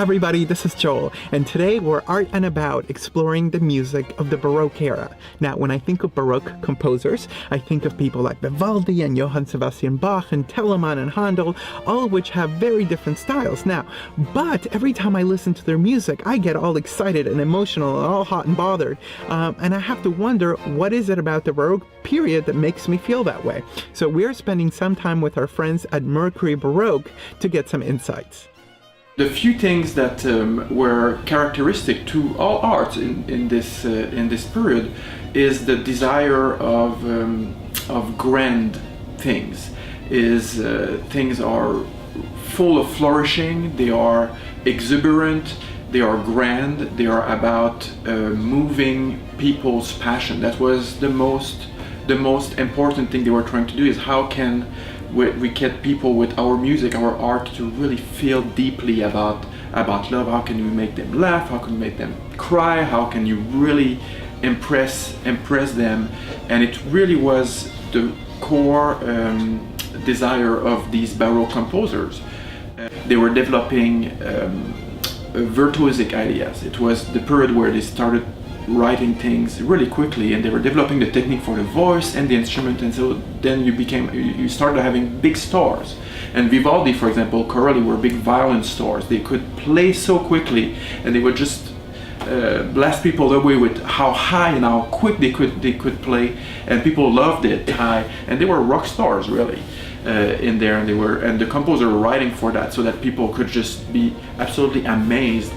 Hi everybody, this is Joel, and today we're art and about exploring the music of the Baroque era. Now, when I think of Baroque composers, I think of people like Vivaldi and Johann Sebastian Bach and Telemann and Handel, all of which have very different styles now. But every time I listen to their music, I get all excited and emotional and all hot and bothered. And I have to wonder, what is it about the Baroque period that makes me feel that way? So we're spending some time with our friends at Mercury Baroque to get some insights. The few things that were characteristic to all art in this period is the desire of grand things. Things are full of flourishing. They are exuberant. They are grand. They are about moving people's passion. That was the most important thing they were trying to do. Is how can we get people with our music, our art, to really feel deeply about love? How can we make them laugh? How can we make them cry? How can you really impress them? And it really was the core desire of these Baroque composers. They were developing virtuosic ideas. It was the period where they started writing things really quickly, and they were developing the technique for the voice and the instrument, and so then you started having big stars. And Vivaldi, for example, Corelli were big violin stars. They could play so quickly, and they would just blast people away with how high and how quick they could play, and people loved it high, and they were rock stars really in there, and the composer were writing for that so that people could just be absolutely amazed.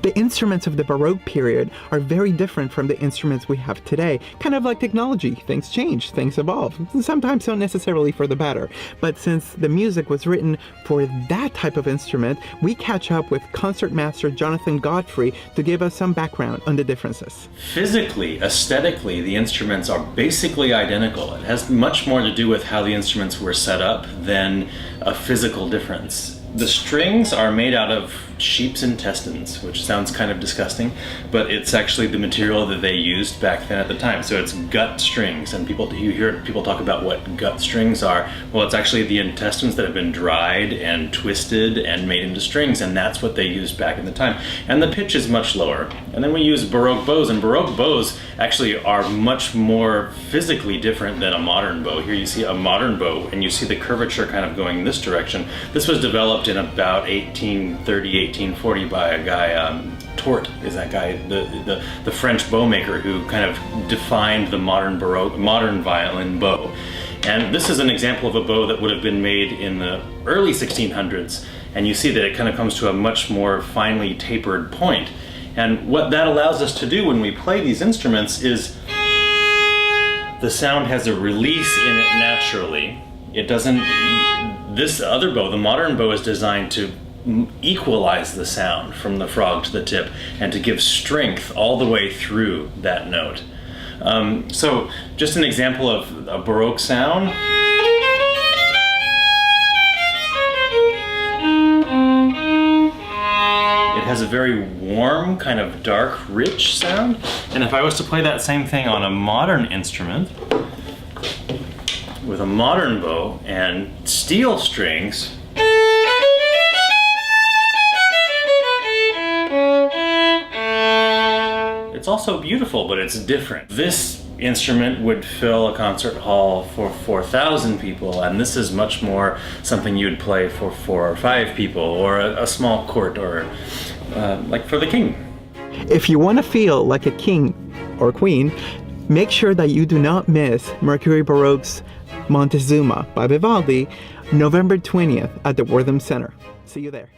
The instruments of the Baroque period are very different from the instruments we have today. Kind of like technology. Things change, things evolve. Sometimes not necessarily for the better. But since the music was written for that type of instrument, we catch up with concertmaster Jonathan Godfrey to give us some background on the differences. Physically, aesthetically, the instruments are basically identical. It has much more to do with how the instruments were set up than a physical difference. The strings are made out of sheep's intestines, which sounds kind of disgusting, but it's actually the material that they used back then at the time. So it's gut strings, and you hear people talk about what gut strings are. Well, it's actually the intestines that have been dried and twisted and made into strings, and that's what they used back in the time. And the pitch is much lower. And then we use Baroque bows, and Baroque bows actually are much more physically different than a modern bow. Here you see a modern bow, and you see the curvature kind of going this direction. This was developed in about 1830, 1840 by a guy, Tort is that guy, the French bow maker who kind of defined the modern violin bow. And this is an example of a bow that would have been made in the early 1600s, and you see that it kind of comes to a much more finely tapered point. And what that allows us to do when we play these instruments is the sound has a release in it naturally. It doesn't. This other bow, the modern bow, is designed to equalize the sound from the frog to the tip and to give strength all the way through that note. So just an example of a Baroque sound. It has a very warm, kind of dark, rich sound. And if I was to play that same thing on a modern instrument, with a modern bow and steel strings, it's also beautiful, but it's different. This instrument would fill a concert hall for 4,000 people, and this is much more something you'd play for 4 or 5 people, or a small court, or like for the king. If you want to feel like a king or queen, make sure that you do not miss Mercury Baroque's Montezuma by Vivaldi, November 20th at the Wortham Center. See you there.